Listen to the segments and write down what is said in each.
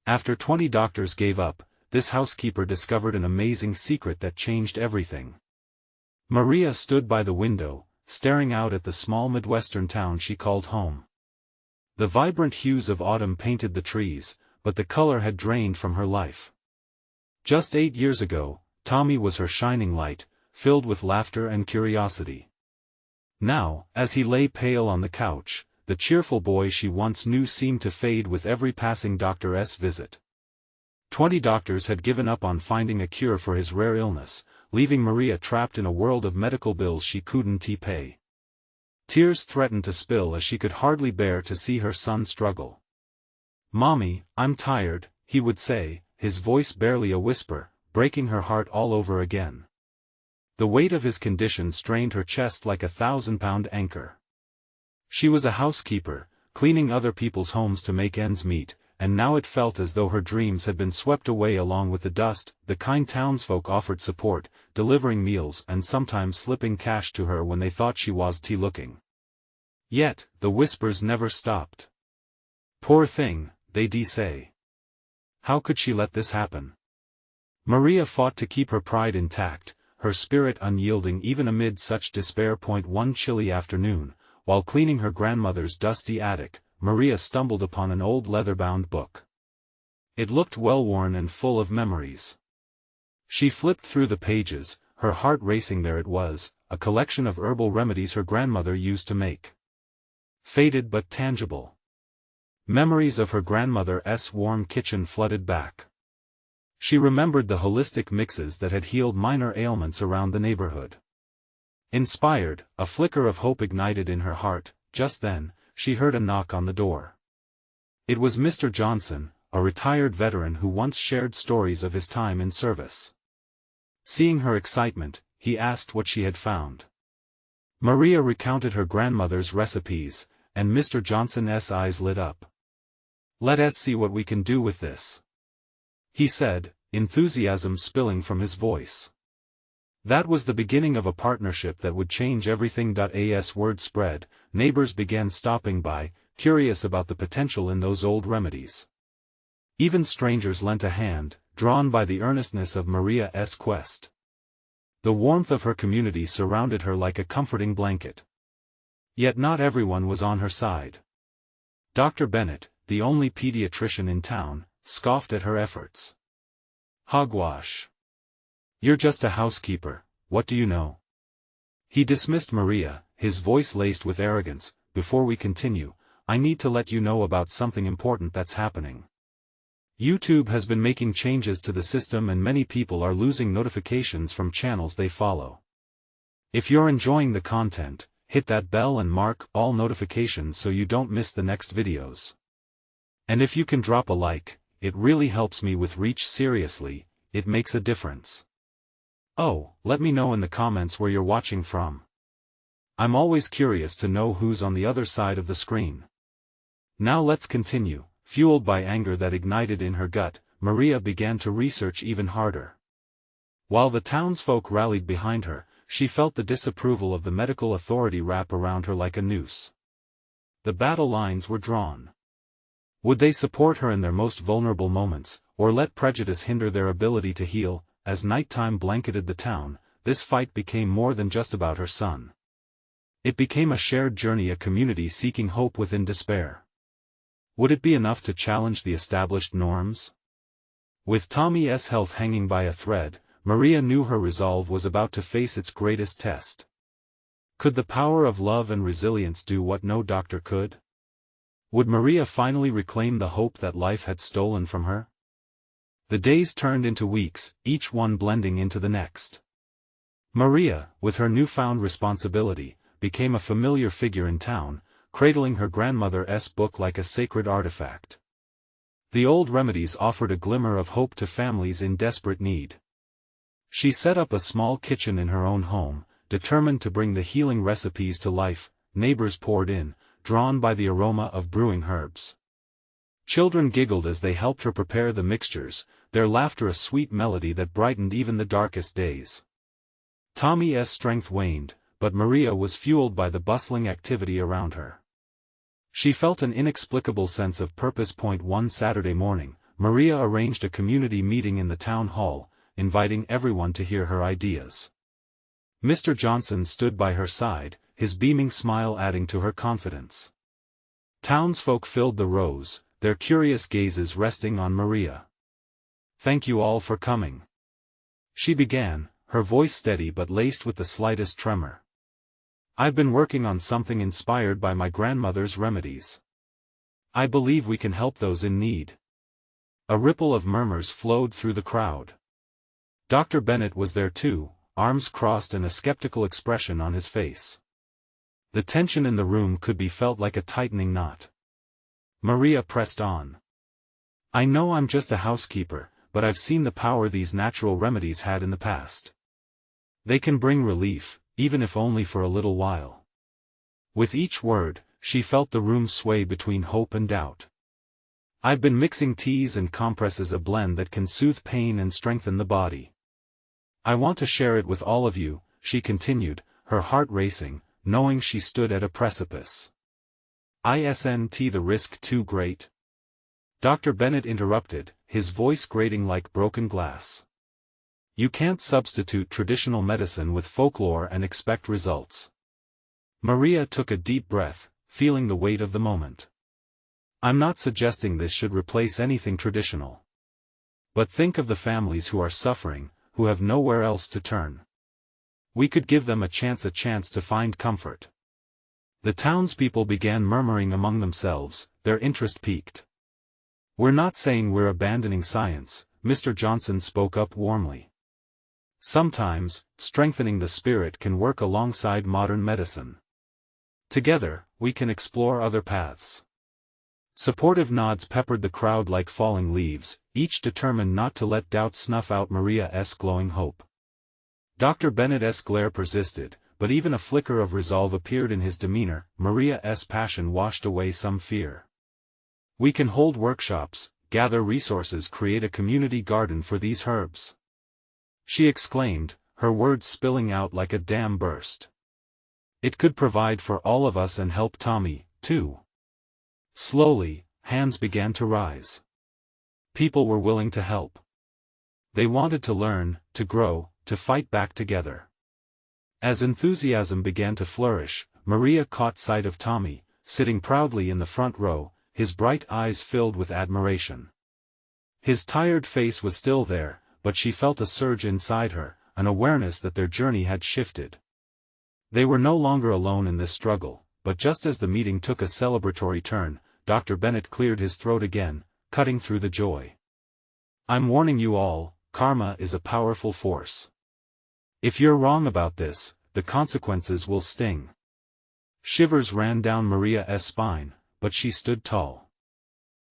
After 20 doctors gave up, this housekeeper discovered an amazing secret that changed everything. Maria stood by the window, staring out at the small Midwestern town she called home. The vibrant hues of autumn painted the trees, but the color had drained from her life. Just 8 years ago, Tommy was her shining light, filled with laughter and curiosity. Now, as he lay pale on the couch, the cheerful boy she once knew seemed to fade with every passing doctor's visit. 20 doctors had given up on finding a cure for his rare illness, leaving Maria trapped in a world of medical bills she couldn't pay. Tears threatened to spill as she could hardly bear to see her son struggle. "Mommy, I'm tired," he would say, his voice barely a whisper, breaking her heart all over again. The weight of his condition strained her chest like a 1,000-pound anchor. She was a housekeeper, cleaning other people's homes to make ends meet, and now it felt as though her dreams had been swept away along with the dust. The kind townsfolk offered support, delivering meals and sometimes slipping cash to her when they thought she was looking. Yet, the whispers never stopped. "Poor thing," they'd say. How could she let this happen? Maria fought to keep her pride intact, her spirit unyielding even amid such despair. One chilly afternoon, while cleaning her grandmother's dusty attic, Maria stumbled upon an old leather-bound book. It looked well-worn and full of memories. She flipped through the pages, her heart racing. There it was, a collection of herbal remedies her grandmother used to make. Faded but tangible. Memories of her grandmother's warm kitchen flooded back. She remembered the holistic mixes that had healed minor ailments around the neighborhood. Inspired, a flicker of hope ignited in her heart. Just then, she heard a knock on the door. It was Mr. Johnson, a retired veteran who once shared stories of his time in service. Seeing her excitement, he asked what she had found. Maria recounted her grandmother's recipes, and Mr. Johnson's eyes lit up. "Let us see what we can do with this," he said, enthusiasm spilling from his voice. That was the beginning of a partnership that would change everything. As word spread, neighbors began stopping by, curious about the potential in those old remedies. Even strangers lent a hand, drawn by the earnestness of Maria's quest. The warmth of her community surrounded her like a comforting blanket. Yet not everyone was on her side. Dr. Bennett, the only pediatrician in town, scoffed at her efforts. "Hogwash. You're just a housekeeper, what do you know?" He dismissed Maria, his voice laced with arrogance. "Before we continue, I need to let you know about something important that's happening. YouTube has been making changes to the system and many people are losing notifications from channels they follow. If you're enjoying the content, hit that bell and mark all notifications so you don't miss the next videos. And if you can drop a like, it really helps me with reach. Seriously, it makes a difference. Oh, let me know in the comments where you're watching from. I'm always curious to know who's on the other side of the screen. Now let's continue." Fueled by anger that ignited in her gut, Maria began to research even harder. While the townsfolk rallied behind her, she felt the disapproval of the medical authority wrap around her like a noose. The battle lines were drawn. Would they support her in their most vulnerable moments, or let prejudice hinder their ability to heal? As nighttime blanketed the town, this fight became more than just about her son. It became a shared journey, a community seeking hope within despair. Would it be enough to challenge the established norms? With Tommy's health hanging by a thread, Maria knew her resolve was about to face its greatest test. Could the power of love and resilience do what no doctor could? Would Maria finally reclaim the hope that life had stolen from her? The days turned into weeks, each one blending into the next. Maria, with her newfound responsibility, became a familiar figure in town, cradling her grandmother's book like a sacred artifact. The old remedies offered a glimmer of hope to families in desperate need. She set up a small kitchen in her own home, determined to bring the healing recipes to life. Neighbors poured in, drawn by the aroma of brewing herbs. Children giggled as they helped her prepare the mixtures, their laughter a sweet melody that brightened even the darkest days. Tommy's strength waned, but Maria was fueled by the bustling activity around her. She felt an inexplicable sense of purpose. One Saturday morning, Maria arranged a community meeting in the town hall, inviting everyone to hear her ideas. Mr. Johnson stood by her side, his beaming smile adding to her confidence. Townsfolk filled the rows, their curious gazes resting on Maria. "Thank you all for coming," she began, her voice steady but laced with the slightest tremor. "I've been working on something inspired by my grandmother's remedies. I believe we can help those in need." A ripple of murmurs flowed through the crowd. Dr. Bennett was there too, arms crossed and a skeptical expression on his face. The tension in the room could be felt like a tightening knot. Maria pressed on. "I know I'm just a housekeeper, but I've seen the power these natural remedies had in the past. They can bring relief, even if only for a little while." With each word, she felt the room sway between hope and doubt. "I've been mixing teas and compresses, a blend that can soothe pain and strengthen the body. I want to share it with all of you," she continued, her heart racing, knowing she stood at a precipice. "Isn't the risk too great?" Dr. Bennett interrupted, his voice grating like broken glass. "You can't substitute traditional medicine with folklore and expect results." Maria took a deep breath, feeling the weight of the moment. "I'm not suggesting this should replace anything traditional. But think of the families who are suffering, who have nowhere else to turn. We could give them a chance to find comfort." The townspeople began murmuring among themselves, their interest piqued. "We're not saying we're abandoning science," Mr. Johnson spoke up warmly. "Sometimes, strengthening the spirit can work alongside modern medicine. Together, we can explore other paths." Supportive nods peppered the crowd like falling leaves, each determined not to let doubt snuff out Maria's glowing hope. Dr. Bennett's glare persisted, but even a flicker of resolve appeared in his demeanor. Maria's passion washed away some fear. "We can hold workshops, gather resources, create a community garden for these herbs," she exclaimed, her words spilling out like a dam burst. "It could provide for all of us and help Tommy, too." Slowly, hands began to rise. People were willing to help. They wanted to learn, to grow, to fight back together. As enthusiasm began to flourish, Maria caught sight of Tommy, sitting proudly in the front row, his bright eyes filled with admiration. His tired face was still there, but she felt a surge inside her, an awareness that their journey had shifted. They were no longer alone in this struggle, but just as the meeting took a celebratory turn, Dr. Bennett cleared his throat again, cutting through the joy. "I'm warning you all, karma is a powerful force. If you're wrong about this, the consequences will sting." Shivers ran down Maria's spine, but she stood tall.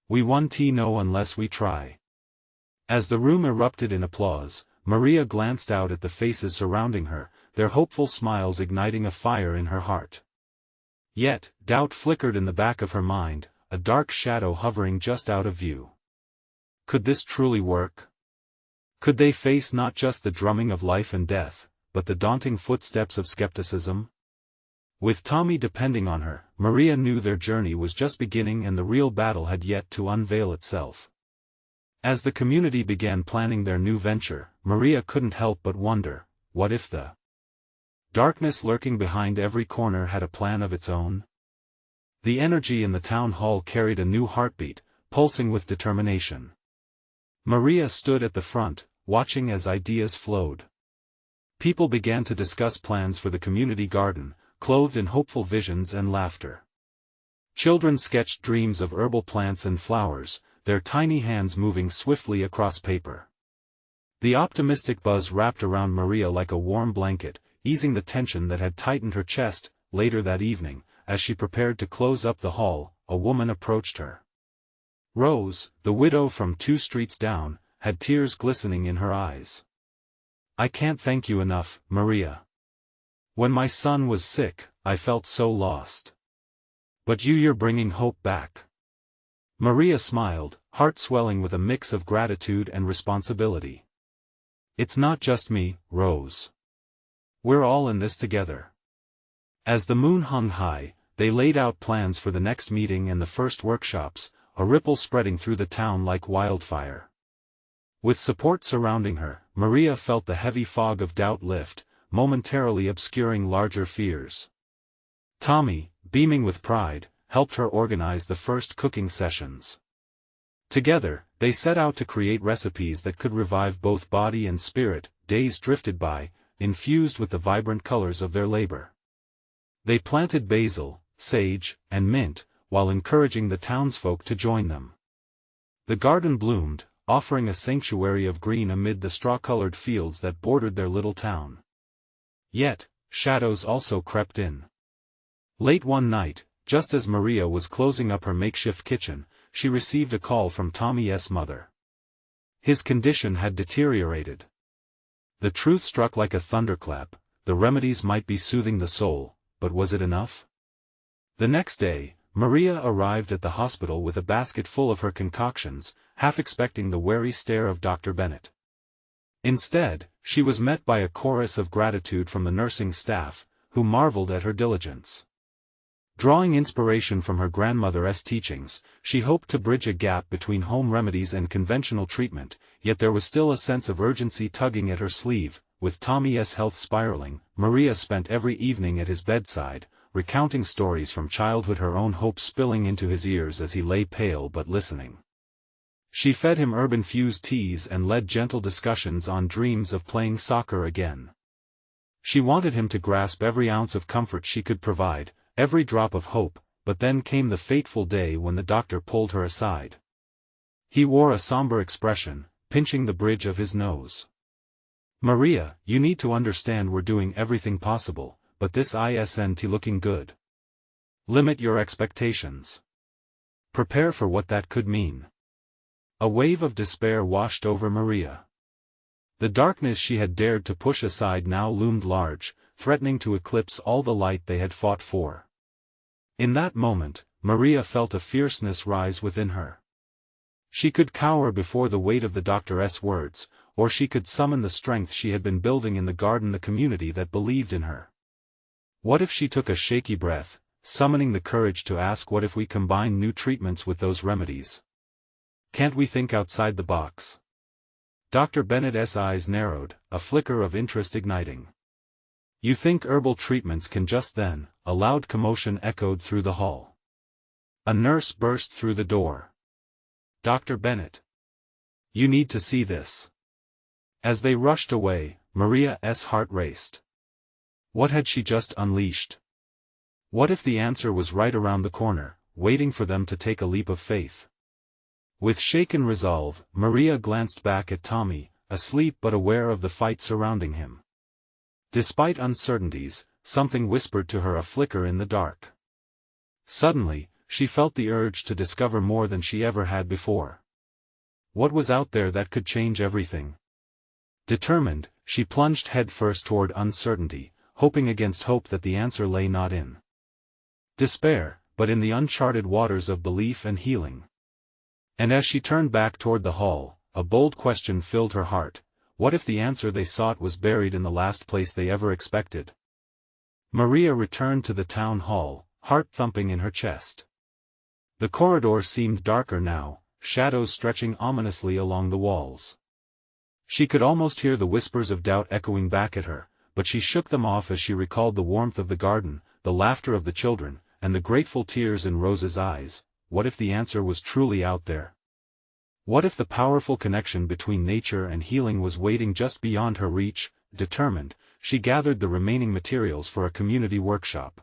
"We won't know unless we try." As the room erupted in applause, Maria glanced out at the faces surrounding her, their hopeful smiles igniting a fire in her heart. Yet, doubt flickered in the back of her mind, a dark shadow hovering just out of view. Could this truly work? Could they face not just the drumming of life and death, but the daunting footsteps of skepticism? With Tommy depending on her, Maria knew their journey was just beginning and the real battle had yet to unveil itself. As the community began planning their new venture, Maria couldn't help but wonder, what if the darkness lurking behind every corner had a plan of its own? The energy in the town hall carried a new heartbeat, pulsing with determination. Maria stood at the front, watching as ideas flowed. People began to discuss plans for the community garden, clothed in hopeful visions and laughter. Children sketched dreams of herbal plants and flowers, their tiny hands moving swiftly across paper. The optimistic buzz wrapped around Maria like a warm blanket, easing the tension that had tightened her chest. Later that evening, as she prepared to close up the hall, a woman approached her. Rose, the widow from 2 streets down, had tears glistening in her eyes. "I can't thank you enough, Maria. When my son was sick, I felt so lost. But you're bringing hope back." Maria smiled, heart swelling with a mix of gratitude and responsibility. "It's not just me, Rose. We're all in this together." As the moon hung high, they laid out plans for the next meeting and the first workshops, a ripple spreading through the town like wildfire. With support surrounding her, Maria felt the heavy fog of doubt lift, momentarily obscuring larger fears. Tommy, beaming with pride, helped her organize the first cooking sessions. Together, they set out to create recipes that could revive both body and spirit. Days drifted by, infused with the vibrant colors of their labor. They planted basil, sage, and mint, while encouraging the townsfolk to join them. The garden bloomed, offering a sanctuary of green amid the straw-colored fields that bordered their little town. Yet, shadows also crept in. Late one night, just as Maria was closing up her makeshift kitchen, she received a call from Tommy's mother. His condition had deteriorated. The truth struck like a thunderclap: the remedies might be soothing the soul, but was it enough? The next day, Maria arrived at the hospital with a basket full of her concoctions, half expecting the wary stare of Dr. Bennett. Instead, she was met by a chorus of gratitude from the nursing staff, who marveled at her diligence. Drawing inspiration from her grandmother's teachings, she hoped to bridge a gap between home remedies and conventional treatment, yet there was still a sense of urgency tugging at her sleeve. With Tommy's health spiraling, Maria spent every evening at his bedside, recounting stories from childhood, her own hopes spilling into his ears as he lay pale but listening. She fed him herb-infused teas and led gentle discussions on dreams of playing soccer again. She wanted him to grasp every ounce of comfort she could provide, every drop of hope, but then came the fateful day when the doctor pulled her aside. He wore a somber expression, pinching the bridge of his nose. "Maria, you need to understand we're doing everything possible, but this isn't looking good. Limit your expectations. Prepare for what that could mean." A wave of despair washed over Maria. The darkness she had dared to push aside now loomed large, threatening to eclipse all the light they had fought for. In that moment, Maria felt a fierceness rise within her. She could cower before the weight of the doctor's words, or she could summon the strength she had been building in the garden, the community that believed in her. What if she took a shaky breath, summoning the courage to ask, what if we combine new treatments with those remedies? Can't we think outside the box? Dr. Bennett's eyes narrowed, a flicker of interest igniting. "You think herbal treatments can just then?" A loud commotion echoed through the hall. A nurse burst through the door. "Dr. Bennett! You need to see this." As they rushed away, Maria's heart raced. What had she just unleashed? What if the answer was right around the corner, waiting for them to take a leap of faith? With shaken resolve, Maria glanced back at Tommy, asleep but aware of the fight surrounding him. Despite uncertainties, something whispered to her, a flicker in the dark. Suddenly, she felt the urge to discover more than she ever had before. What was out there that could change everything? Determined, she plunged headfirst toward uncertainty, hoping against hope that the answer lay not in despair, but in the uncharted waters of belief and healing. And as she turned back toward the hall, a bold question filled her heart: what if the answer they sought was buried in the last place they ever expected? Maria returned to the town hall, heart thumping in her chest. The corridor seemed darker now, shadows stretching ominously along the walls. She could almost hear the whispers of doubt echoing back at her, but she shook them off as she recalled the warmth of the garden, the laughter of the children, and the grateful tears in Rose's eyes. What if the answer was truly out there? What if the powerful connection between nature and healing was waiting just beyond her reach? Determined, she gathered the remaining materials for a community workshop.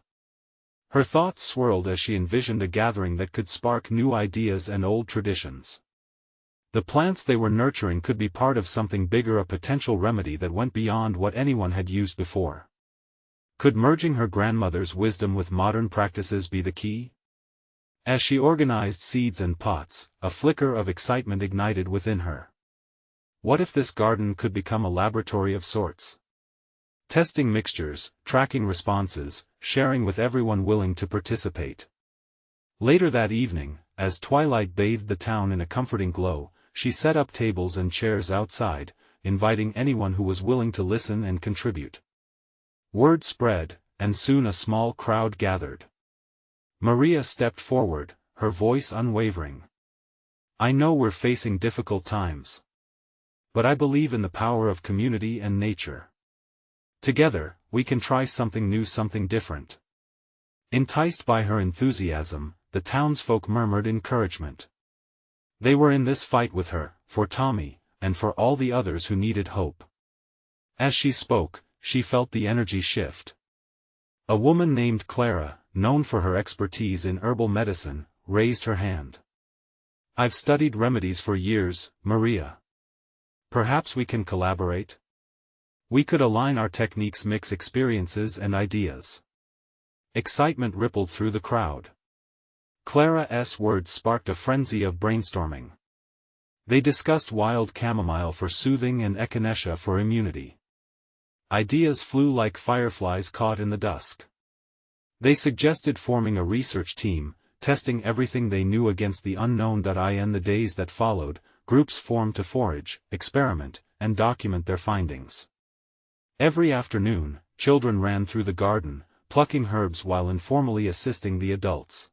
Her thoughts swirled as she envisioned a gathering that could spark new ideas and old traditions. The plants they were nurturing could be part of something bigger, a potential remedy that went beyond what anyone had used before. Could merging her grandmother's wisdom with modern practices be the key? As she organized seeds and pots, a flicker of excitement ignited within her. What if this garden could become a laboratory of sorts? Testing mixtures, tracking responses, sharing with everyone willing to participate. Later that evening, as twilight bathed the town in a comforting glow, she set up tables and chairs outside, inviting anyone who was willing to listen and contribute. Word spread, and soon a small crowd gathered. Maria stepped forward, her voice unwavering. I know we're facing difficult times. But I believe in the power of community and nature. Together, we can try something new, something different." Enticed by her enthusiasm, the townsfolk murmured encouragement. They were in this fight with her, for Tommy, and for all the others who needed hope. As she spoke, she felt the energy shift. A woman named Clara, known for her expertise in herbal medicine, raised her hand. "I've studied remedies for years, Maria. Perhaps we can collaborate? We could align our techniques, mix experiences and ideas." Excitement rippled through the crowd. Clara's words sparked a frenzy of brainstorming. They discussed wild chamomile for soothing and echinacea for immunity. Ideas flew like fireflies caught in the dusk. They suggested forming a research team, testing everything they knew against the unknown. In the days that followed, groups formed to forage, experiment, and document their findings. Every afternoon, children ran through the garden, plucking herbs while informally assisting the adults.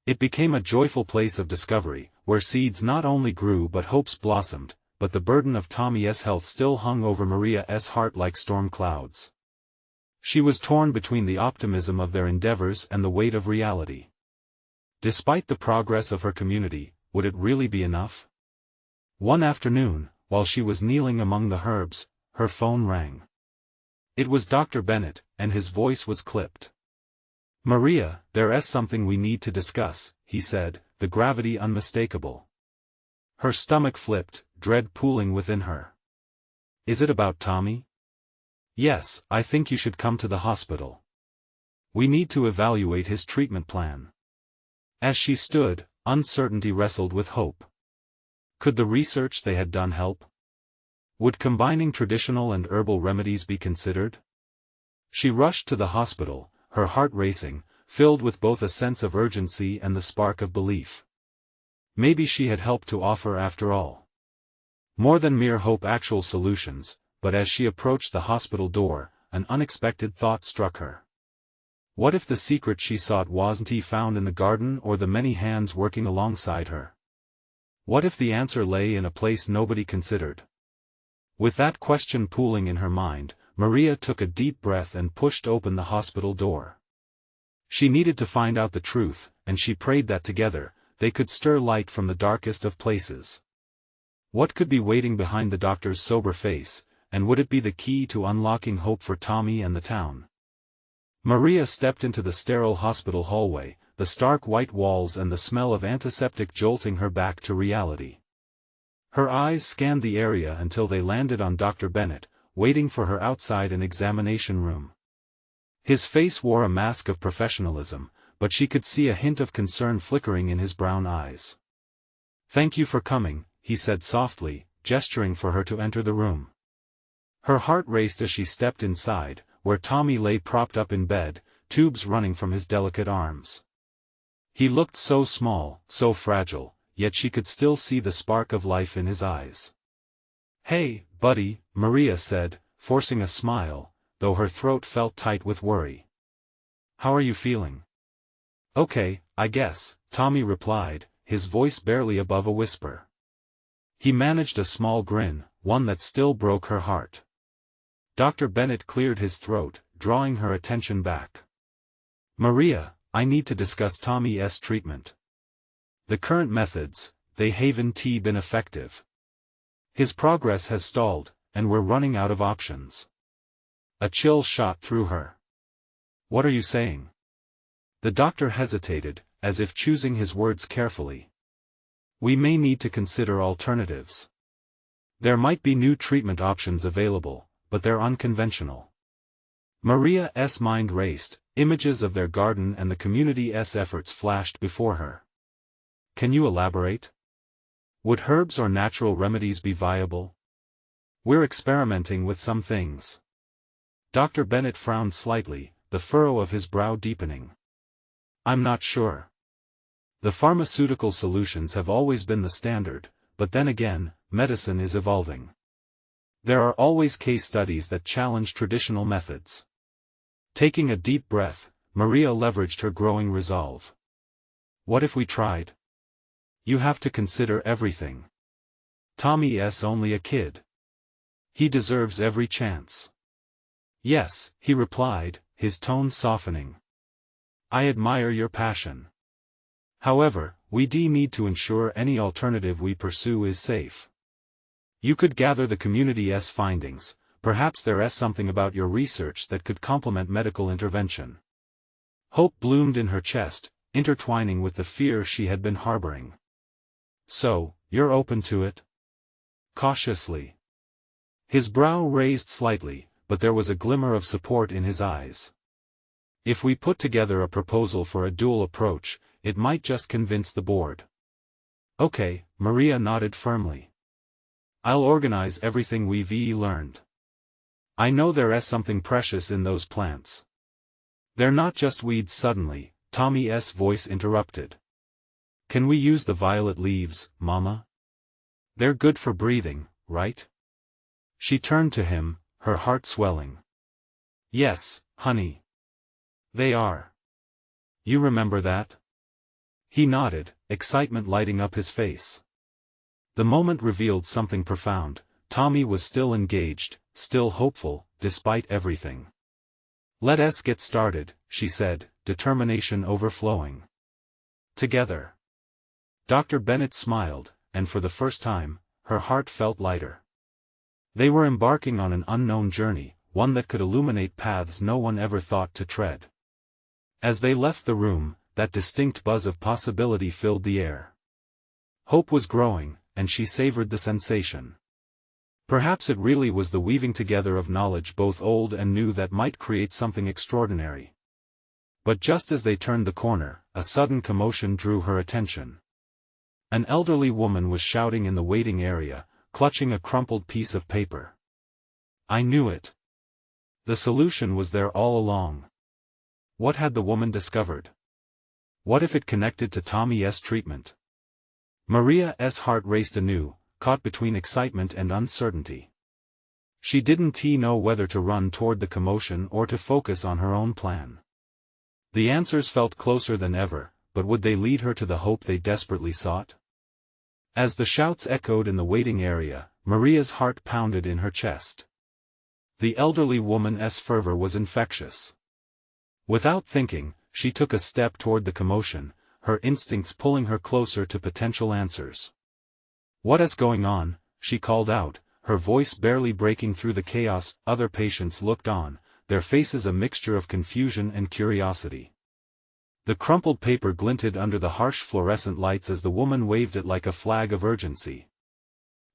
It became a joyful place of discovery, where seeds not only grew but hopes blossomed, but the burden of Tommy's health still hung over Maria's heart like storm clouds. She was torn between the optimism of their endeavors and the weight of reality. Despite the progress of her community, would it really be enough? One afternoon, while she was kneeling among the herbs, her phone rang. It was Dr. Bennett, and his voice was clipped. "Maria, there's something we need to discuss," he said, the gravity unmistakable. Her stomach flipped, dread pooling within her. "Is it about Tommy?" "Yes, I think you should come to the hospital. We need to evaluate his treatment plan." As she stood, uncertainty wrestled with hope. Could the research they had done help? Would combining traditional and herbal remedies be considered? She rushed to the hospital, her heart racing, filled with both a sense of urgency and the spark of belief. Maybe she had help to offer after all. More than mere hope, actual solutions. But as she approached the hospital door, an unexpected thought struck her. What if the secret she sought wasn't found in the garden or the many hands working alongside her? What if the answer lay in a place nobody considered? With that question pooling in her mind, Maria took a deep breath and pushed open the hospital door. She needed to find out the truth, and she prayed that together, they could stir light from the darkest of places. What could be waiting behind the doctor's sober face, and would it be the key to unlocking hope for Tommy and the town? Maria stepped into the sterile hospital hallway, the stark white walls and the smell of antiseptic jolting her back to reality. Her eyes scanned the area until they landed on Dr. Bennett, waiting for her outside an examination room. His face wore a mask of professionalism, but she could see a hint of concern flickering in his brown eyes. "Thank you for coming," he said softly, gesturing for her to enter the room. Her heart raced as she stepped inside, where Tommy lay propped up in bed, tubes running from his delicate arms. He looked so small, so fragile, yet she could still see the spark of life in his eyes. "Hey, buddy," Maria said, forcing a smile, though her throat felt tight with worry. "How are you feeling?" "Okay, I guess," Tommy replied, his voice barely above a whisper. He managed a small grin, one that still broke her heart. Dr. Bennett cleared his throat, drawing her attention back. "Maria, I need to discuss Tommy's treatment. The current methods, they haven't been effective. His progress has stalled, and we're running out of options." A chill shot through her. "What are you saying?" The doctor hesitated, as if choosing his words carefully. "We may need to consider alternatives. There might be new treatment options available, but they're unconventional." Maria's mind raced, images of their garden and the community's efforts flashed before her. "Can you elaborate? Would herbs or natural remedies be viable? We're experimenting with some things." Dr. Bennett frowned slightly, the furrow of his brow deepening. "I'm not sure. The pharmaceutical solutions have always been the standard, but then again, medicine is evolving. There are always case studies that challenge traditional methods." Taking a deep breath, Maria leveraged her growing resolve. "What if we tried? You have to consider everything. Tommy's only a kid. He deserves every chance. Yes, he replied, his tone softening. I admire your passion. However, we need to ensure any alternative we pursue is safe. You could gather the community's findings, perhaps there's something about your research that could complement medical intervention. Hope bloomed in her chest, intertwining with the fear she had been harboring. So, you're open to it? Cautiously. His brow raised slightly, but there was a glimmer of support in his eyes. If we put together a proposal for a dual approach, it might just convince the board. Okay, Maria nodded firmly. I'll organize everything we've learned. I know there's something precious in those plants. They're not just weeds. Suddenly, Tommy's voice interrupted. Can we use the violet leaves, Mama? They're good for breathing, right? She turned to him, her heart swelling. Yes, honey. They are. You remember that? He nodded, excitement lighting up his face. The moment revealed something profound. Tommy was still engaged, still hopeful, despite everything. Let us get started, she said, determination overflowing. Together. Dr. Bennett smiled, and for the first time, her heart felt lighter. They were embarking on an unknown journey, one that could illuminate paths no one ever thought to tread. As they left the room, that distinct buzz of possibility filled the air. Hope was growing, and she savored the sensation. Perhaps it really was the weaving together of knowledge both old and new that might create something extraordinary. But just as they turned the corner, a sudden commotion drew her attention. An elderly woman was shouting in the waiting area, clutching a crumpled piece of paper. I knew it. The solution was there all along. What had the woman discovered? What if it connected to Tommy's treatment? Maria's heart raced anew, caught between excitement and uncertainty. She didn't know whether to run toward the commotion or to focus on her own plan. The answers felt closer than ever, but would they lead her to the hope they desperately sought? As the shouts echoed in the waiting area, Maria's heart pounded in her chest. The elderly woman's fervor was infectious. Without thinking, she took a step toward the commotion, her instincts pulling her closer to potential answers. What's going on? She called out, her voice barely breaking through the chaos. Other patients looked on, their faces a mixture of confusion and curiosity. The crumpled paper glinted under the harsh fluorescent lights as the woman waved it like a flag of urgency.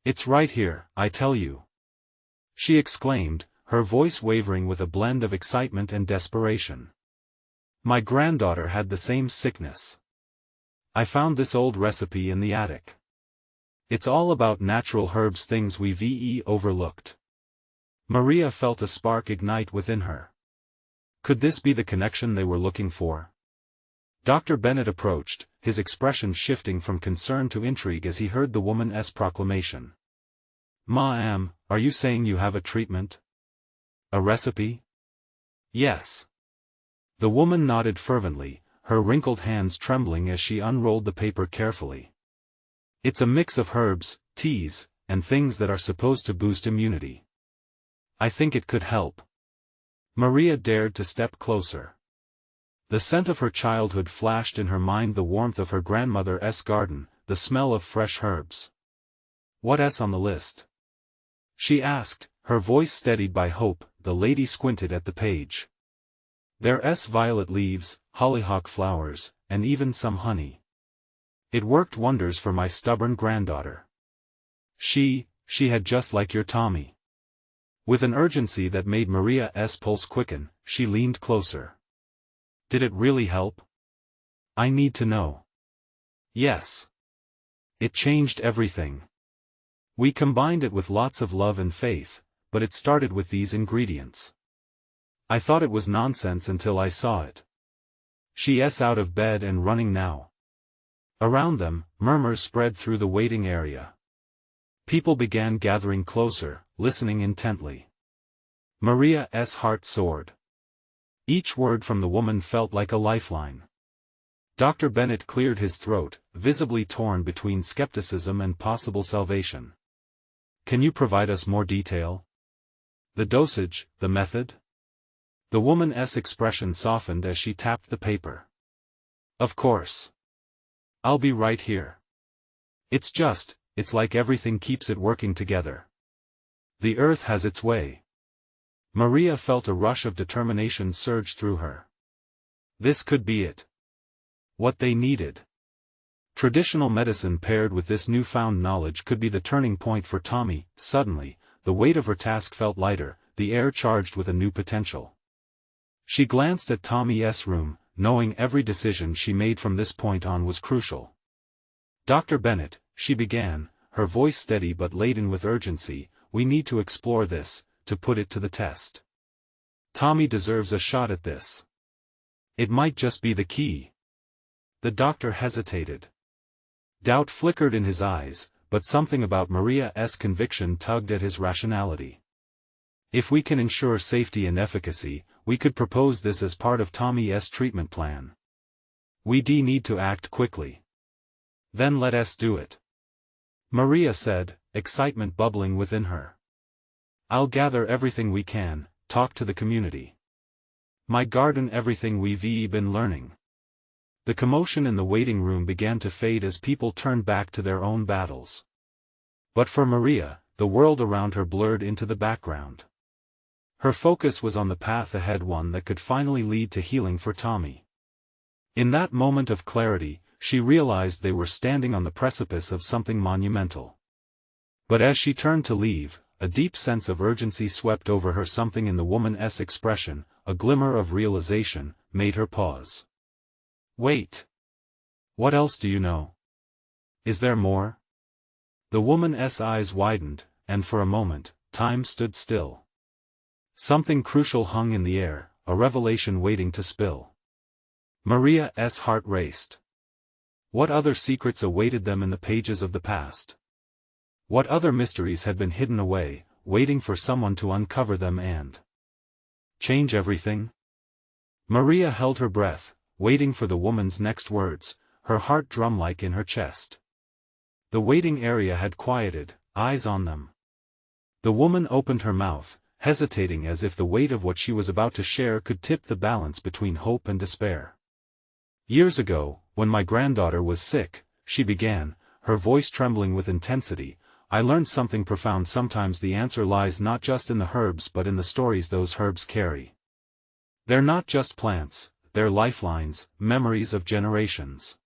It's right here, I tell you. She exclaimed, her voice wavering with a blend of excitement and desperation. My granddaughter had the same sickness. I found this old recipe in the attic. It's all about natural herbs, things we've overlooked. Maria felt a spark ignite within her. Could this be the connection they were looking for? Dr. Bennett approached, his expression shifting from concern to intrigue as he heard the woman's proclamation. Ma'am, are you saying you have a treatment? A recipe? Yes. The woman nodded fervently, her wrinkled hands trembling as she unrolled the paper carefully. It's a mix of herbs, teas, and things that are supposed to boost immunity. I think it could help. Maria dared to step closer. The scent of her childhood flashed in her mind, the warmth of her grandmother's garden, the smell of fresh herbs. What's on the list? She asked, her voice steadied by hope. The lady squinted at the page. There's violet leaves, hollyhock flowers, and even some honey. It worked wonders for my stubborn granddaughter. She had just like your Tommy. With an urgency that made Maria's pulse quicken, she leaned closer. Did it really help? I need to know. Yes. It changed everything. We combined it with lots of love and faith, but it started with these ingredients. I thought it was nonsense until I saw it. She's out of bed and running now. Around them, murmurs spread through the waiting area. People began gathering closer, listening intently. Maria's heart soared. Each word from the woman felt like a lifeline. Dr. Bennett cleared his throat, visibly torn between skepticism and possible salvation. "Can you provide us more detail? The dosage, the method?" The woman's expression softened as she tapped the paper. "Of course. I'll be right here. It's like everything keeps it working together. The earth has its way." Maria felt a rush of determination surge through her. This could be it. What they needed. Traditional medicine paired with this newfound knowledge could be the turning point for Tommy. Suddenly, the weight of her task felt lighter, the air charged with a new potential. She glanced at Tommy's room, knowing every decision she made from this point on was crucial. "Dr. Bennett," she began, her voice steady but laden with urgency, "we need to explore this, to put it to the test. Tommy deserves a shot at this. It might just be the key." The doctor hesitated. Doubt flickered in his eyes, but something about Maria's conviction tugged at his rationality. "If we can ensure safety and efficacy, we could propose this as part of Tommy's treatment plan. We need to act quickly. Then let us do it," Maria said, excitement bubbling within her. "I'll gather everything we can, talk to the community. My garden everything we've been learning." The commotion in the waiting room began to fade as people turned back to their own battles. But for Maria, the world around her blurred into the background. Her focus was on the path ahead, one that could finally lead to healing for Tommy. In that moment of clarity, she realized they were standing on the precipice of something monumental. But as she turned to leave, a deep sense of urgency swept over her. Something in the woman's expression, a glimmer of realization, made her pause. "Wait. What else do you know? Is there more?" The woman's eyes widened, and for a moment, time stood still. Something crucial hung in the air, a revelation waiting to spill. Maria's heart raced. What other secrets awaited them in the pages of the past? What other mysteries had been hidden away, waiting for someone to uncover them and change everything? Maria held her breath, waiting for the woman's next words, her heart drum-like in her chest. The waiting area had quieted, eyes on them. The woman opened her mouth, hesitating as if the weight of what she was about to share could tip the balance between hope and despair. "Years ago, when my granddaughter was sick," she began, her voice trembling with intensity, "I learned something profound. Sometimes the answer lies not just in the herbs but in the stories those herbs carry. They're not just plants, they're lifelines, memories of generations."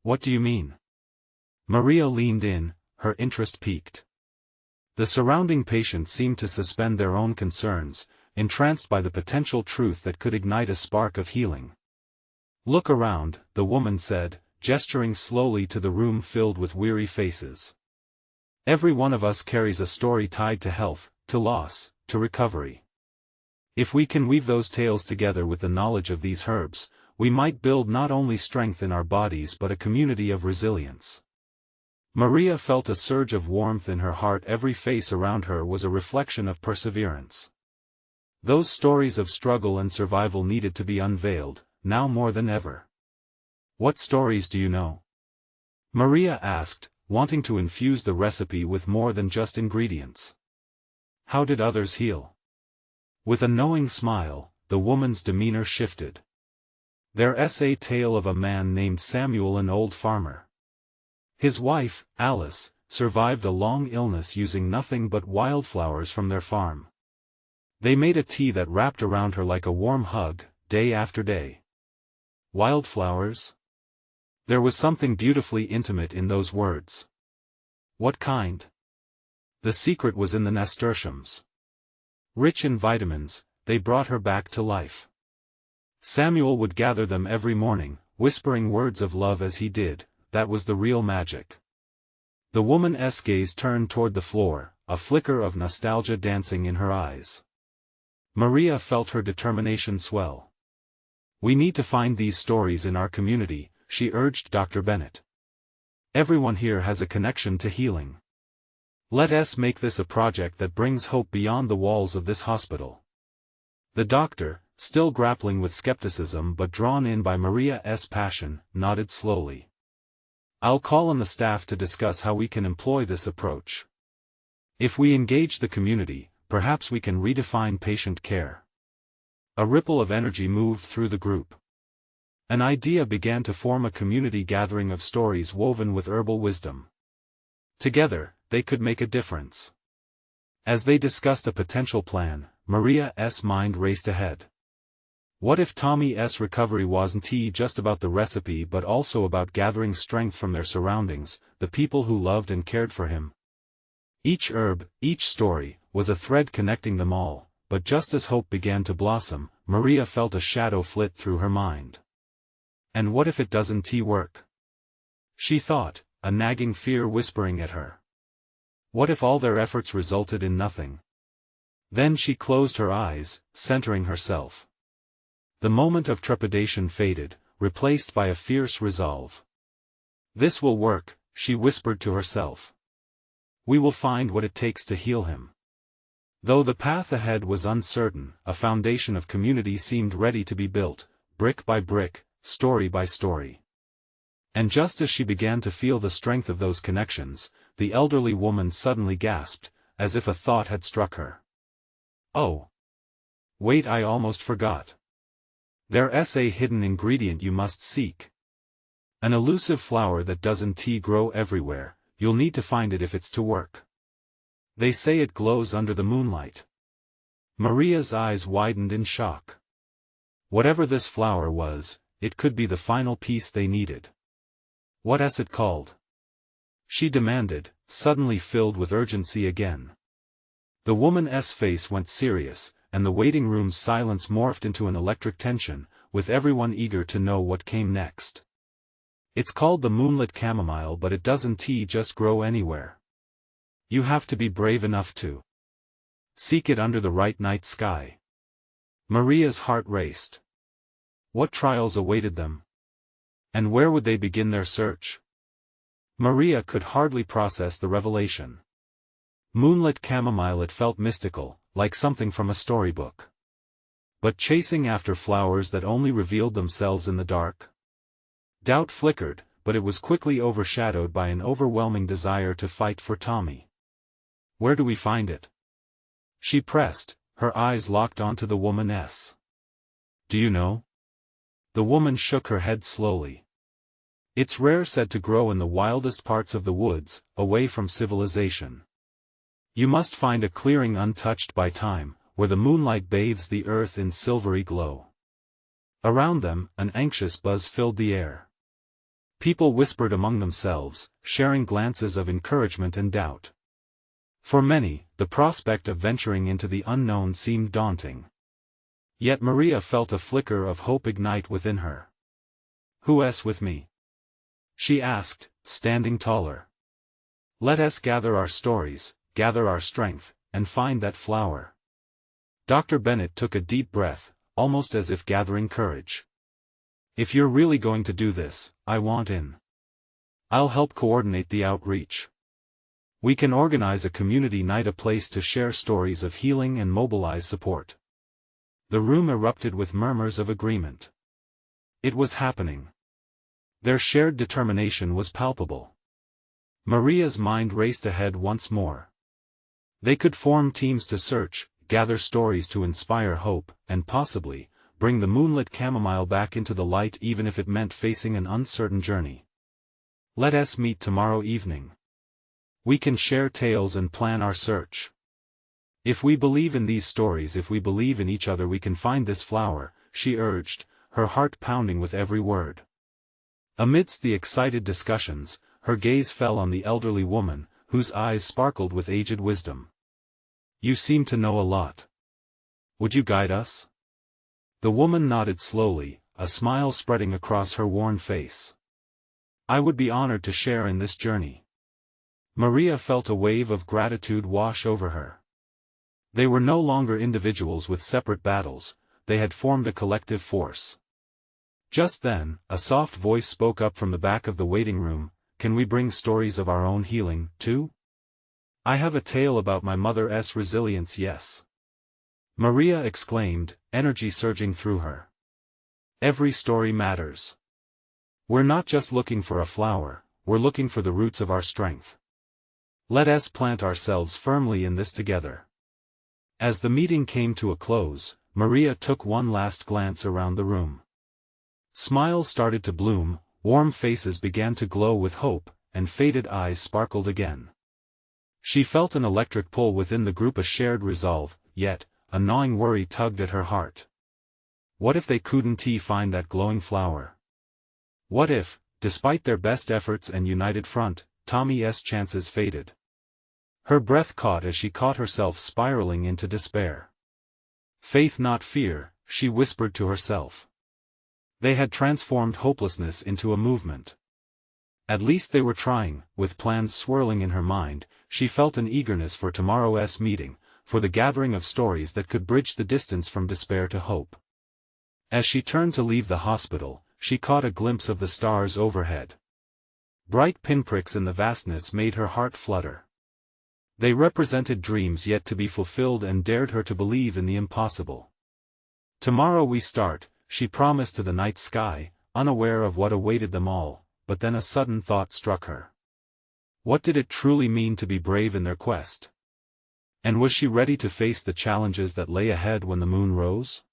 "What do you mean?" Maria leaned in, her interest piqued. The surrounding patients seemed to suspend their own concerns, entranced by the potential truth that could ignite a spark of healing. "Look around," the woman said, gesturing slowly to the room filled with weary faces. "Every one of us carries a story tied to health, to loss, to recovery. If we can weave those tales together with the knowledge of these herbs, we might build not only strength in our bodies but a community of resilience." Maria felt a surge of warmth in her heart. Every face around her was a reflection of perseverance. Those stories of struggle and survival needed to be unveiled, now more than ever. "What stories do you know?" Maria asked, wanting to infuse the recipe with more than just ingredients. "How did others heal?" With a knowing smile, the woman's demeanor shifted. "There's a tale of a man named Samuel, an old farmer. His wife, Alice, survived a long illness using nothing but wildflowers from their farm. They made a tea that wrapped around her like a warm hug, day after day." Wildflowers? There was something beautifully intimate in those words. What kind? The secret was in the nasturtiums. Rich in vitamins, they brought her back to life. Samuel would gather them every morning, whispering words of love as he did. That was the real magic. The woman's gaze turned toward the floor, a flicker of nostalgia dancing in her eyes. Maria felt her determination swell. "We need to find these stories in our community," she urged Dr. Bennett. "Everyone here has a connection to healing. Let us make this a project that brings hope beyond the walls of this hospital." The doctor, still grappling with skepticism but drawn in by Maria's passion, nodded slowly. I'll call on the staff to discuss how we can employ this approach. If we engage the community, perhaps we can redefine patient care. A ripple of energy moved through the group. An idea began to form, a community gathering of stories woven with herbal wisdom. Together, they could make a difference. As they discussed a potential plan, Maria's mind raced ahead. What if Tommy's recovery wasn't just about the recipe but also about gathering strength from their surroundings, the people who loved and cared for him? Each herb, each story, was a thread connecting them all, but just as hope began to blossom, Maria felt a shadow flit through her mind. And what if it doesn't work? She thought, a nagging fear whispering at her. What if all their efforts resulted in nothing? Then she closed her eyes, centering herself. The moment of trepidation faded, replaced by a fierce resolve. This will work, she whispered to herself. We will find what it takes to heal him. Though the path ahead was uncertain, a foundation of community seemed ready to be built, brick by brick, story by story. And just as she began to feel the strength of those connections, the elderly woman suddenly gasped, as if a thought had struck her. Oh! Wait, I almost forgot. There's a hidden ingredient you must seek. An elusive flower that doesn't grow everywhere, you'll need to find it if it's to work. They say it glows under the moonlight. Maria's eyes widened in shock. Whatever this flower was, it could be the final piece they needed. What's it called? She demanded, suddenly filled with urgency again. The woman's face went serious, and the waiting room's silence morphed into an electric tension, with everyone eager to know what came next. It's called the moonlit chamomile, but it doesn't just grow anywhere. You have to be brave enough to seek it under the right night sky. Maria's heart raced. What trials awaited them? And where would they begin their search? Maria could hardly process the revelation. Moonlit chamomile, it felt mystical, like something from a storybook. But chasing after flowers that only revealed themselves in the dark? Doubt flickered, but it was quickly overshadowed by an overwhelming desire to fight for Tommy. Where do we find it? She pressed, her eyes locked onto the woman's. Do you know? The woman shook her head slowly. It's rare, said to grow in the wildest parts of the woods, away from civilization. You must find a clearing untouched by time, where the moonlight bathes the earth in silvery glow. Around them, an anxious buzz filled the air. People whispered among themselves, sharing glances of encouragement and doubt. For many, the prospect of venturing into the unknown seemed daunting. Yet Maria felt a flicker of hope ignite within her. Who's with me? She asked, standing taller. Let us gather our stories, gather our strength, and find that flower. Dr. Bennett took a deep breath, almost as if gathering courage. If you're really going to do this, I want in. I'll help coordinate the outreach. We can organize a community night, a place to share stories of healing and mobilize support. The room erupted with murmurs of agreement. It was happening. Their shared determination was palpable. Maria's mind raced ahead once more. They could form teams to search, gather stories to inspire hope, and possibly, bring the moonlit chamomile back into the light, even if it meant facing an uncertain journey. Let us meet tomorrow evening. We can share tales and plan our search. If we believe in these stories, if we believe in each other, we can find this flower, she urged, her heart pounding with every word. Amidst the excited discussions, her gaze fell on the elderly woman, whose eyes sparkled with aged wisdom. You seem to know a lot. Would you guide us? The woman nodded slowly, a smile spreading across her worn face. I would be honored to share in this journey. Maria felt a wave of gratitude wash over her. They were no longer individuals with separate battles, they had formed a collective force. Just then, a soft voice spoke up from the back of the waiting room, can we bring stories of our own healing, too? I have a tale about my mother's resilience, yes. Maria exclaimed, energy surging through her. Every story matters. We're not just looking for a flower, we're looking for the roots of our strength. Let us plant ourselves firmly in this together. As the meeting came to a close, Maria took one last glance around the room. Smiles started to bloom, warm faces began to glow with hope, and faded eyes sparkled again. She felt an electric pull within the group, a shared resolve, yet, a gnawing worry tugged at her heart. What if they couldn't find that glowing flower? What if, despite their best efforts and united front, Tommy's chances faded? Her breath caught as she caught herself spiraling into despair. Faith, not fear, she whispered to herself. They had transformed hopelessness into a movement. At least they were trying. With plans swirling in her mind, she felt an eagerness for tomorrow's meeting, for the gathering of stories that could bridge the distance from despair to hope. As she turned to leave the hospital, she caught a glimpse of the stars overhead. Bright pinpricks in the vastness made her heart flutter. They represented dreams yet to be fulfilled and dared her to believe in the impossible. Tomorrow we start, she promised to the night sky, unaware of what awaited them all, but then a sudden thought struck her. What did it truly mean to be brave in their quest? And was she ready to face the challenges that lay ahead when the moon rose?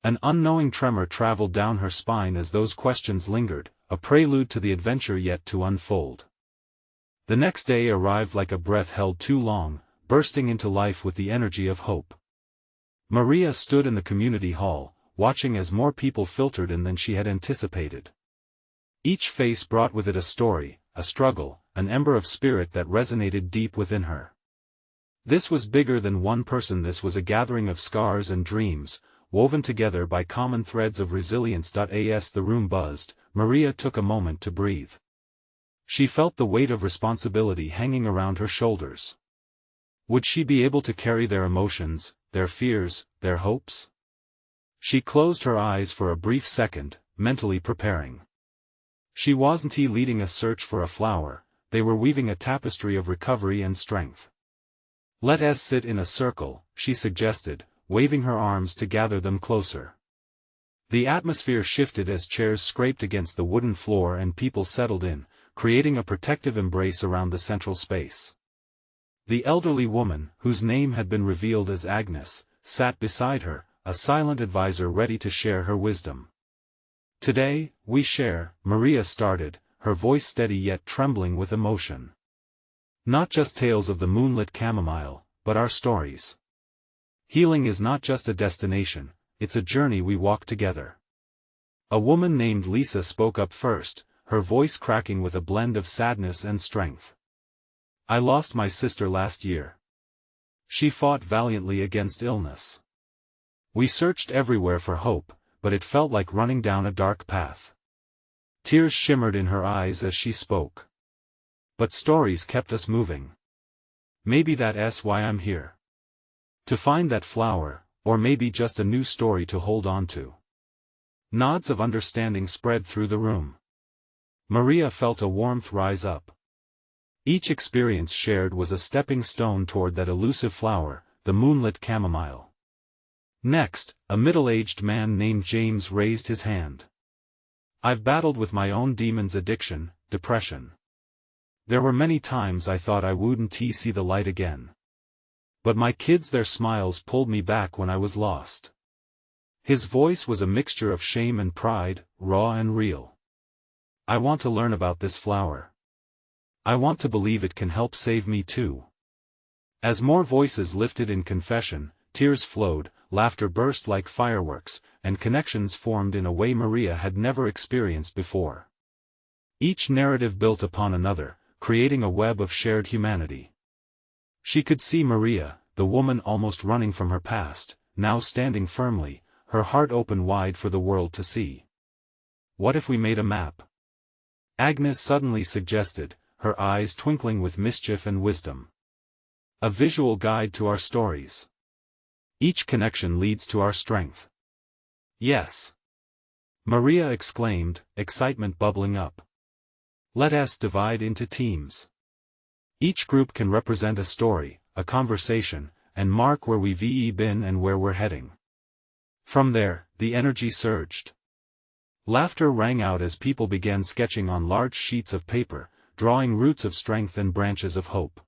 An unknowing tremor traveled down her spine as those questions lingered, a prelude to the adventure yet to unfold. The next day arrived like a breath held too long, bursting into life with the energy of hope. Maria stood in the community hall, watching as more people filtered in than she had anticipated. Each face brought with it a story, a struggle, an ember of spirit that resonated deep within her. This was bigger than one person, this was a gathering of scars and dreams, woven together by common threads of resilience. As the room buzzed, Maria took a moment to breathe. She felt the weight of responsibility hanging around her shoulders. Would she be able to carry their emotions, their fears, their hopes? She closed her eyes for a brief second, mentally preparing. She wasn't leading a search for a flower, they were weaving a tapestry of recovery and strength. Let us sit in a circle, she suggested, waving her arms to gather them closer. The atmosphere shifted as chairs scraped against the wooden floor and people settled in, creating a protective embrace around the central space. The elderly woman, whose name had been revealed as Agnes, sat beside her, a silent advisor ready to share her wisdom. Today, we share, Maria started, her voice steady yet trembling with emotion. Not just tales of the moonlit chamomile, but our stories. Healing is not just a destination, it's a journey we walk together. A woman named Lisa spoke up first, her voice cracking with a blend of sadness and strength. I lost my sister last year. She fought valiantly against illness. We searched everywhere for hope, but it felt like running down a dark path. Tears shimmered in her eyes as she spoke. But stories kept us moving. Maybe that's why I'm here. To find that flower, or maybe just a new story to hold on to. Nods of understanding spread through the room. Maria felt a warmth rise up. Each experience shared was a stepping stone toward that elusive flower, the moonlit chamomile. Next, a middle-aged man named James raised his hand. I've battled with my own demons: addiction, depression. There were many times I thought I wouldn't see the light again. But my kids, their smiles pulled me back when I was lost. His voice was a mixture of shame and pride, raw and real. I want to learn about this flower. I want to believe it can help save me too. As more voices lifted in confession, tears flowed, laughter burst like fireworks, and connections formed in a way Maria had never experienced before. Each narrative built upon another, creating a web of shared humanity. She could see Maria, the woman almost running from her past, now standing firmly, her heart open wide for the world to see. What if we made a map? Agnes suddenly suggested, her eyes twinkling with mischief and wisdom. A visual guide to our stories. Each connection leads to our strength. Yes! Maria exclaimed, excitement bubbling up. Let us divide into teams. Each group can represent a story, a conversation, and mark where we've been and where we're heading. From there, the energy surged. Laughter rang out as people began sketching on large sheets of paper, drawing roots of strength and branches of hope.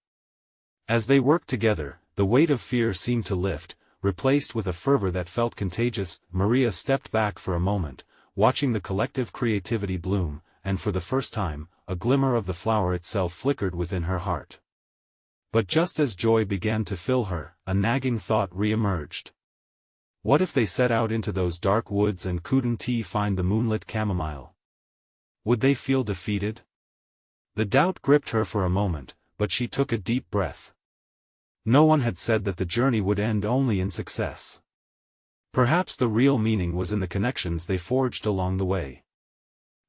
As they worked together, the weight of fear seemed to lift, replaced with a fervor that felt contagious. Maria stepped back for a moment, watching the collective creativity bloom, and for the first time, a glimmer of the flower itself flickered within her heart. But just as joy began to fill her, a nagging thought re-emerged. What if they set out into those dark woods and couldn't find the moonlit chamomile? Would they feel defeated? The doubt gripped her for a moment, but she took a deep breath. No one had said that the journey would end only in success. Perhaps the real meaning was in the connections they forged along the way.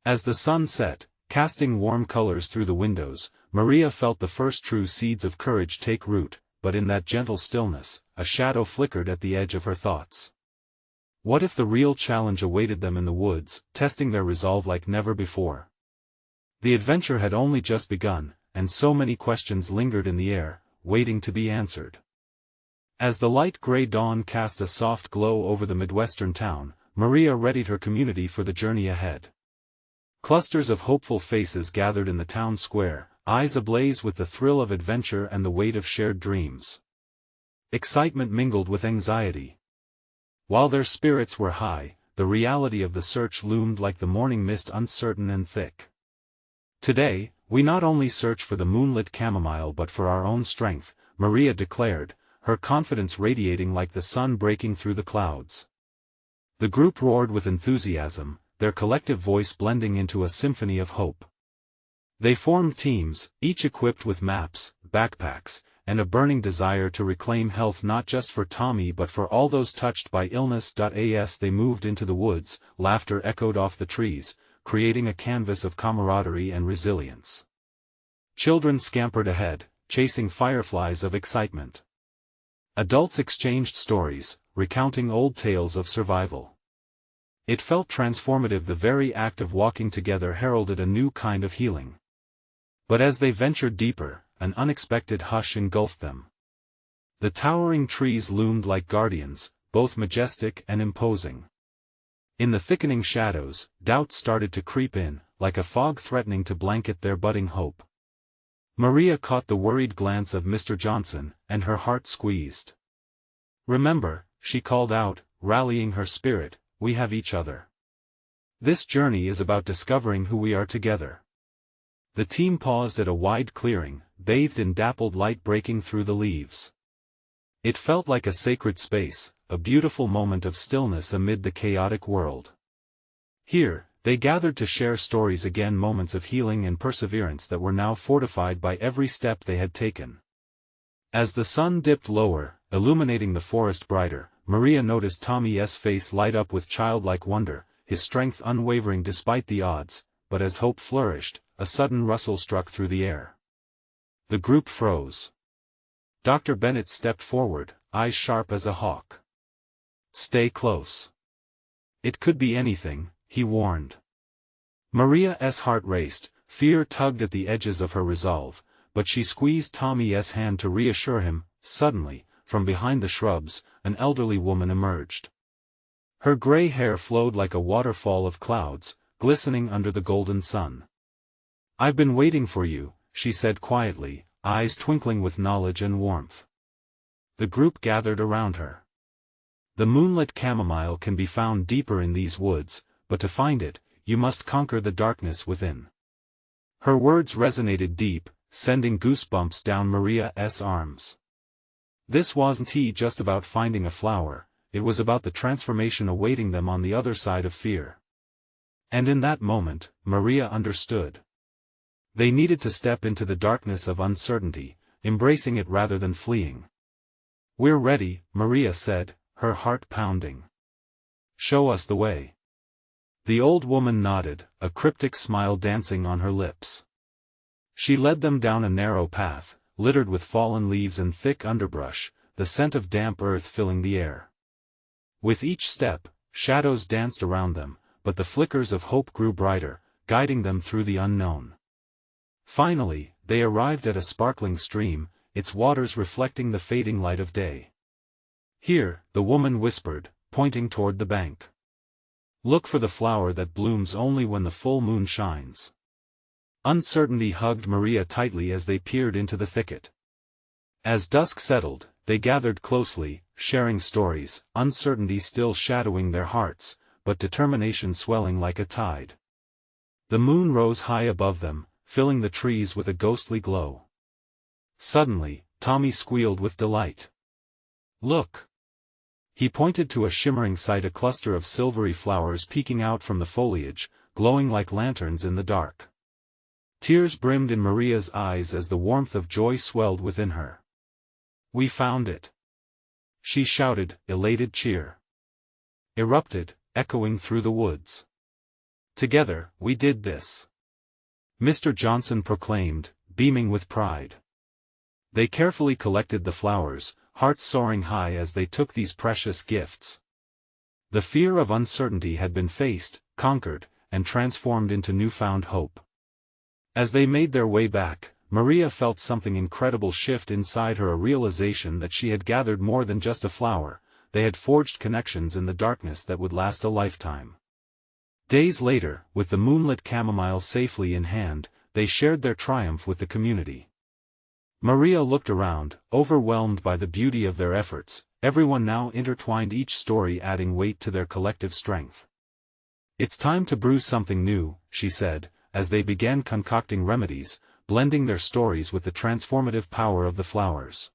As the sun set, casting warm colors through the windows, Maria felt the first true seeds of courage take root, but in that gentle stillness, a shadow flickered at the edge of her thoughts. What if the real challenge awaited them in the woods, testing their resolve like never before? The adventure had only just begun, and so many questions lingered in the air, waiting to be answered. As the light gray dawn cast a soft glow over the Midwestern town, Maria readied her community for the journey ahead. Clusters of hopeful faces gathered in the town square, eyes ablaze with the thrill of adventure and the weight of shared dreams. Excitement mingled with anxiety. While their spirits were high, the reality of the search loomed like the morning mist, uncertain and thick. Today, we not only search for the moonlit chamomile but for our own strength, Maria declared, her confidence radiating like the sun breaking through the clouds. The group roared with enthusiasm, their collective voice blending into a symphony of hope. They formed teams, each equipped with maps, backpacks, and a burning desire to reclaim health not just for Tommy but for all those touched by illness. As they moved into the woods, laughter echoed off the trees, creating a canvas of camaraderie and resilience. Children scampered ahead, chasing fireflies of excitement. Adults exchanged stories, recounting old tales of survival. It felt transformative. The very act of walking together heralded a new kind of healing. But as they ventured deeper, an unexpected hush engulfed them. The towering trees loomed like guardians, both majestic and imposing. In the thickening shadows, doubts started to creep in, like a fog threatening to blanket their budding hope. Maria caught the worried glance of Mr. Johnson, and her heart squeezed. "Remember," she called out, rallying her spirit, "we have each other. This journey is about discovering who we are together." The team paused at a wide clearing, bathed in dappled light breaking through the leaves. It felt like a sacred space, a beautiful moment of stillness amid the chaotic world. Here, they gathered to share stories again, moments of healing and perseverance that were now fortified by every step they had taken. As the sun dipped lower, illuminating the forest brighter, Maria noticed Tommy's face light up with childlike wonder, his strength unwavering despite the odds, but as hope flourished, a sudden rustle struck through the air. The group froze. Dr. Bennett stepped forward, eyes sharp as a hawk. "Stay close. It could be anything," he warned. Maria's heart raced, fear tugged at the edges of her resolve, but she squeezed Tommy's hand to reassure him. Suddenly, from behind the shrubs, an elderly woman emerged. Her gray hair flowed like a waterfall of clouds, glistening under the golden sun. "I've been waiting for you," she said quietly, eyes twinkling with knowledge and warmth. The group gathered around her. "The moonlit chamomile can be found deeper in these woods, but to find it, you must conquer the darkness within." Her words resonated deep, sending goosebumps down Maria's arms. This wasn't just about finding a flower, it was about the transformation awaiting them on the other side of fear. And in that moment, Maria understood. They needed to step into the darkness of uncertainty, embracing it rather than fleeing. "We're ready," Maria said, her heart pounding. "Show us the way." The old woman nodded, a cryptic smile dancing on her lips. She led them down a narrow path, littered with fallen leaves and thick underbrush, the scent of damp earth filling the air. With each step, shadows danced around them, but the flickers of hope grew brighter, guiding them through the unknown. Finally, they arrived at a sparkling stream, its waters reflecting the fading light of day. "Here," the woman whispered, pointing toward the bank. Look for the flower that blooms only when the full moon shines. Uncertainty hugged Maria tightly as they peered into the thicket. As dusk settled, they gathered closely, sharing stories, uncertainty still shadowing their hearts, but determination swelling like a tide. The moon rose high above them, filling the trees with a ghostly glow. Suddenly, Tommy squealed with delight. "Look!" He pointed to a shimmering sight, a cluster of silvery flowers peeking out from the foliage, glowing like lanterns in the dark. Tears brimmed in Maria's eyes as the warmth of joy swelled within her. "We found it!" she shouted, elated cheer erupted, echoing through the woods. "Together, we did this!" Mr. Johnson proclaimed, beaming with pride. They carefully collected the flowers, hearts soaring high as they took these precious gifts. The fear of uncertainty had been faced, conquered, and transformed into newfound hope. As they made their way back, Maria felt something incredible shift inside her, a realization that she had gathered more than just a flower, they had forged connections in the darkness that would last a lifetime. Days later, with the moonlit chamomile safely in hand, they shared their triumph with the community. Maria looked around, overwhelmed by the beauty of their efforts, everyone now intertwined, each story adding weight to their collective strength. "It's time to brew something new," she said, as they began concocting remedies, blending their stories with the transformative power of the flowers.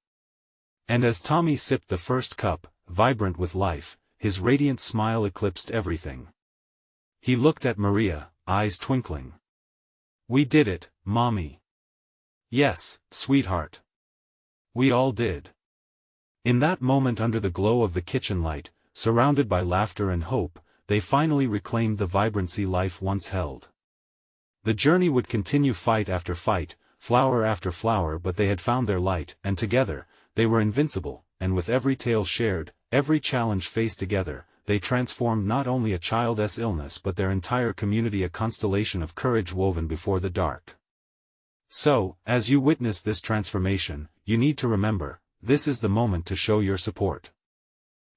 And as Tommy sipped the first cup, vibrant with life, his radiant smile eclipsed everything. He looked at Maria, eyes twinkling. "We did it, Mommy." "Yes, sweetheart. We all did." In that moment, under the glow of the kitchen light, surrounded by laughter and hope, they finally reclaimed the vibrancy life once held. The journey would continue, fight after fight, flower after flower, but they had found their light, and together, they were invincible, and with every tale shared, every challenge faced together, they transformed not only a child's illness but their entire community, a constellation of courage woven before the dark. So, as you witness this transformation, you need to remember, this is the moment to show your support.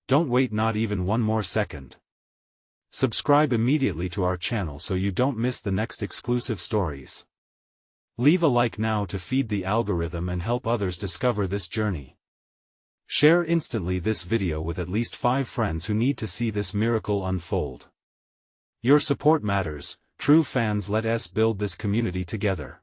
Don't wait not even one more second. Subscribe immediately to our channel so you don't miss the next exclusive stories. Leave a like now to feed the algorithm and help others discover this journey. Share instantly this video with at least 5 friends who need to see this miracle unfold. Your support matters, true fans. Let us build this community together.